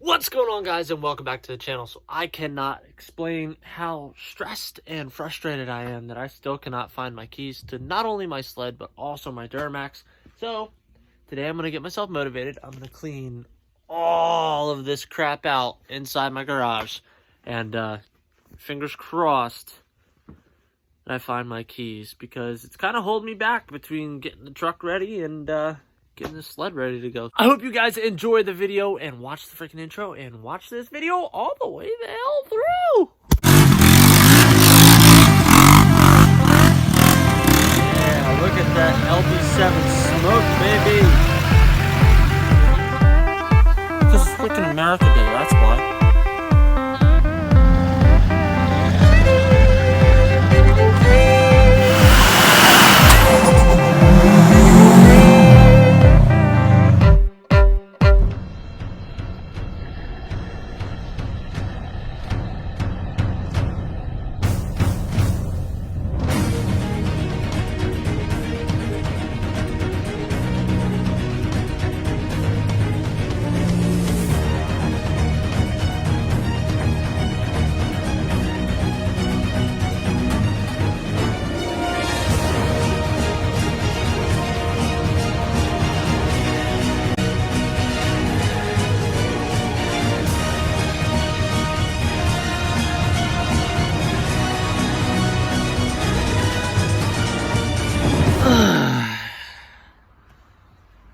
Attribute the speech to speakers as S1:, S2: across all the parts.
S1: What's going on, guys, and welcome back to the channel. So I cannot explain how stressed and frustrated I am that I still cannot find my keys to not only my sled but also my Duramax. So today I'm going to get myself motivated. I'm going to clean all of this crap out inside my garage, and fingers crossed that I find my keys, because it's kind of holding me back between getting the truck ready and getting the sled ready to go. I hope you guys enjoy the video and watch the freaking intro and watch this video all the way the hell through. Yeah, look at that LB7 smoke, baby. This is freaking America Day, that's why.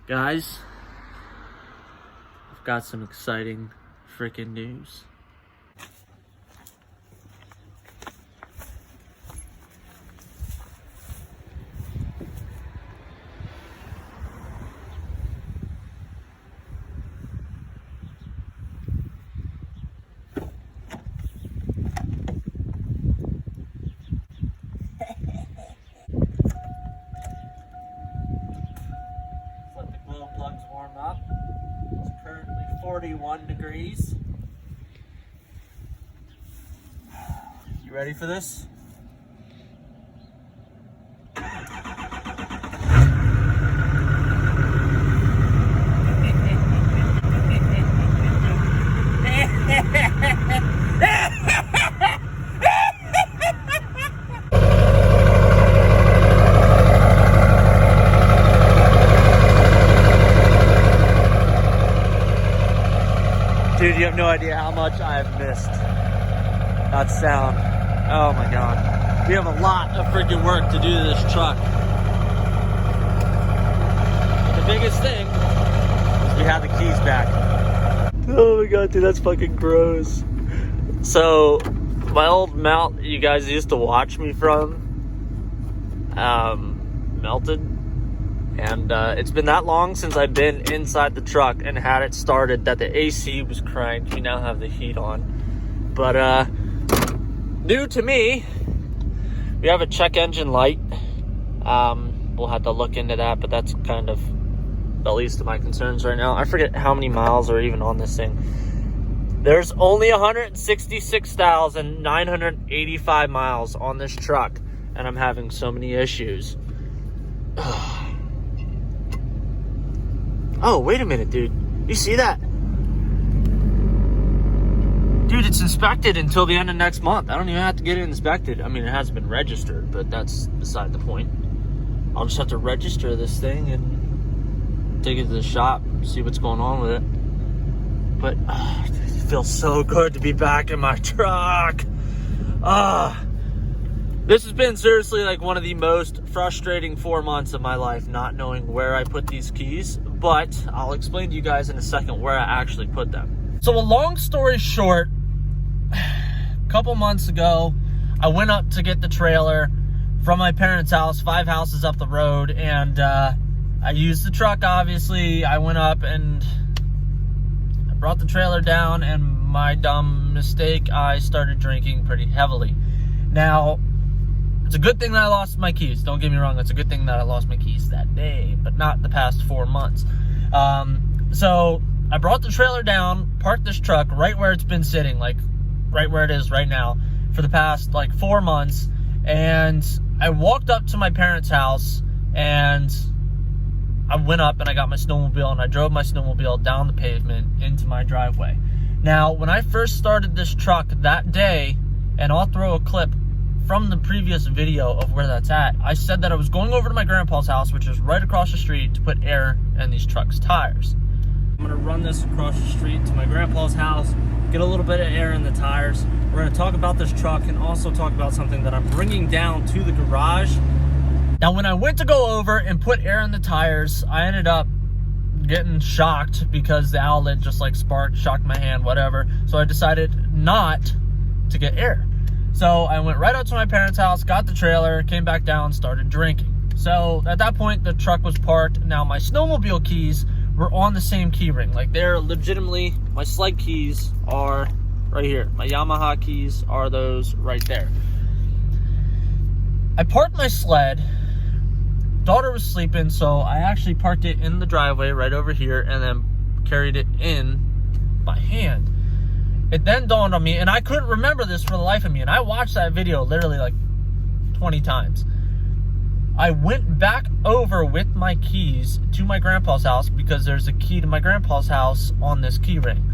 S1: Guys, I've got some exciting freaking news. Plugs warm up. It's currently 41 degrees. You ready for this? Dude, you have no idea how much I have missed that sound. Oh my god. We have a lot of freaking work to do to this truck. But the biggest thing is we have the keys back. Oh my god, dude, that's fucking gross. So, my old mount you guys used to watch me from melted. And it's been that long since I've been inside the truck and had it started that the AC was cranked. We now have the heat on. But new to me, we have a check engine light. We'll have to look into that, but that's kind of the least of my concerns right now. I forget how many miles are even on this thing. There's only 166,985 miles on this truck, and I'm having so many issues. Oh, wait a minute, dude. You see that? Dude, it's inspected until the end of next month. I don't even have to get it inspected. I mean, it hasn't been registered, but that's beside the point. I'll just have to register this thing and take it to the shop, see what's going on with it. But it feels so good to be back in my truck. This has been seriously like one of the most frustrating 4 months of my life, not knowing where I put these keys, but I'll explain to you guys in a second where I actually put them. So a long story short, a couple months ago, I went up to get the trailer from my parents' house, 5 houses up the road, and I used the truck, obviously. I went up and I brought the trailer down, and my dumb mistake, I started drinking pretty heavily. Now, it's a good thing that I lost my keys. Don't get me wrong. It's a good thing that I lost my keys that day, but not the past 4 months. So I brought the trailer down, parked this truck right where it's been sitting, like right where it is right now, for the past like 4 months. And I walked up to my parents' house and I went up and I got my snowmobile and I drove my snowmobile down the pavement into my driveway. Now, when I first started this truck that day, and I'll throw a clip from the previous video of where that's at, I said that I was going over to my grandpa's house, which is right across the street, to put air in these truck's tires. I'm gonna run this across the street to my grandpa's house, get a little bit of air in the tires. We're gonna talk about this truck and also talk about something that I'm bringing down to the garage. Now, when I went to go over and put air in the tires, I ended up getting shocked because the outlet just like sparked, shocked my hand, whatever. So I decided not to get air. So I went right out to my parents' house, got the trailer, came back down, started drinking. So at that point, the truck was parked. Now my snowmobile keys were on the same key ring. Like, they're legitimately, my sled keys are right here. My Yamaha keys are those right there. I parked my sled. Daughter was sleeping, so I actually parked it in the driveway right over here and then carried it in by hand. It then dawned on me, and I couldn't remember this for the life of me, and I watched that video literally like 20 times. I went back over with my keys to my grandpa's house because there's a key to my grandpa's house on this key ring.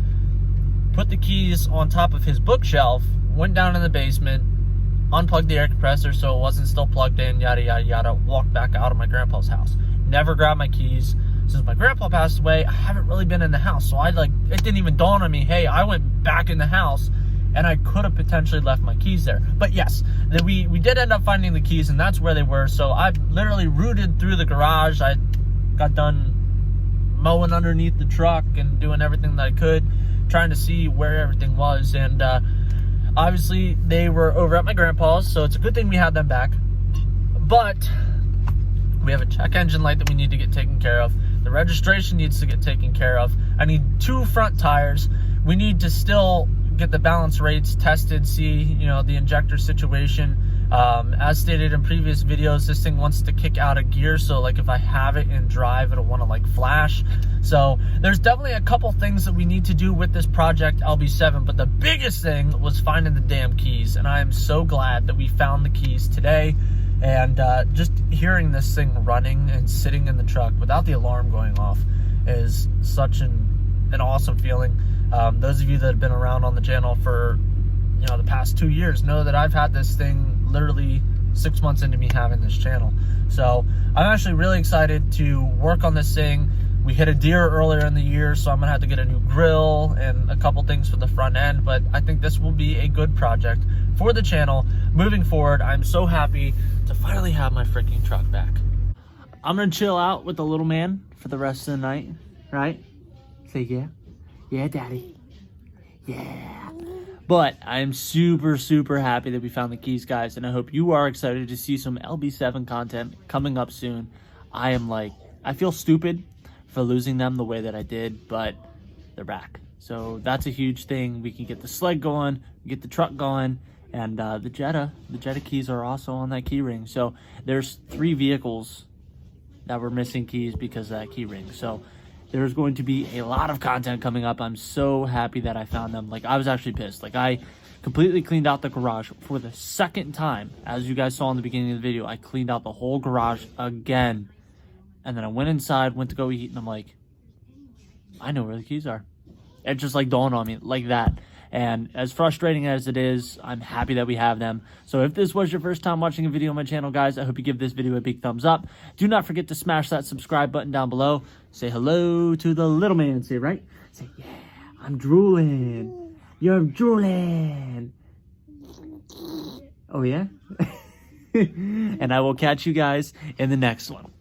S1: Put the keys on top of his bookshelf, went down in the basement, unplugged the air compressor so it wasn't still plugged in, yada, yada, yada, walked back out of my grandpa's house. Never grabbed my keys. Since my grandpa passed away, I haven't really been in the house. So it didn't even dawn on me, hey, I went back in the house and I could have potentially left my keys there. But yes, we did end up finding the keys, and that's where they were. So I literally rooted through the garage. I got done mowing underneath the truck and doing everything that I could, trying to see where everything was. And obviously, they were over at my grandpa's, so it's a good thing we had them back. But we have a check engine light that we need to get taken care of. The registration needs to get taken care of. I need 2 front tires. We need to still get the balance rates tested, see, the injector situation. As stated in previous videos, this thing wants to kick out of gear, so like if I have it in drive, it'll want to like flash. So there's definitely a couple things that we need to do with this project LB7, but the biggest thing was finding the damn keys, and I am so glad that we found the keys today. And just hearing this thing running and sitting in the truck without the alarm going off is such an awesome feeling. Those of you that have been around on the channel for the past 2 years know that I've had this thing literally 6 months into me having this channel. So I'm actually really excited to work on this thing. We hit a deer earlier in the year, so I'm gonna have to get a new grill and a couple things for the front end, but I think this will be a good project for the channel moving forward. I'm so happy to finally have my freaking truck back. I'm gonna chill out with the little man for the rest of the night, right? Say yeah. Yeah, daddy. Yeah. But I'm super, super happy that we found the keys, guys, and I hope you are excited to see some LB7 content coming up soon. I feel stupid for losing them the way that I did, but they're back. So that's a huge thing. We can get the sled going, get the truck going, and the Jetta keys are also on that key ring. So there's 3 vehicles that were missing keys because of that key ring. So there's going to be a lot of content coming up. I'm so happy that I found them. Like, I was actually pissed. Like, I completely cleaned out the garage for the 2nd time. As you guys saw in the beginning of the video, I cleaned out the whole garage again. And then I went inside, went to go eat, and I'm like, I know where the keys are. It just like dawned on me like that. And as frustrating as it is, I'm happy that we have them. So if this was your first time watching a video on my channel, guys, I hope you give this video a big thumbs up. Do not forget to smash that subscribe button down below. Say hello to the little man. Say, right? Say, yeah, I'm drooling. You're drooling. Oh, yeah? And I will catch you guys in the next one.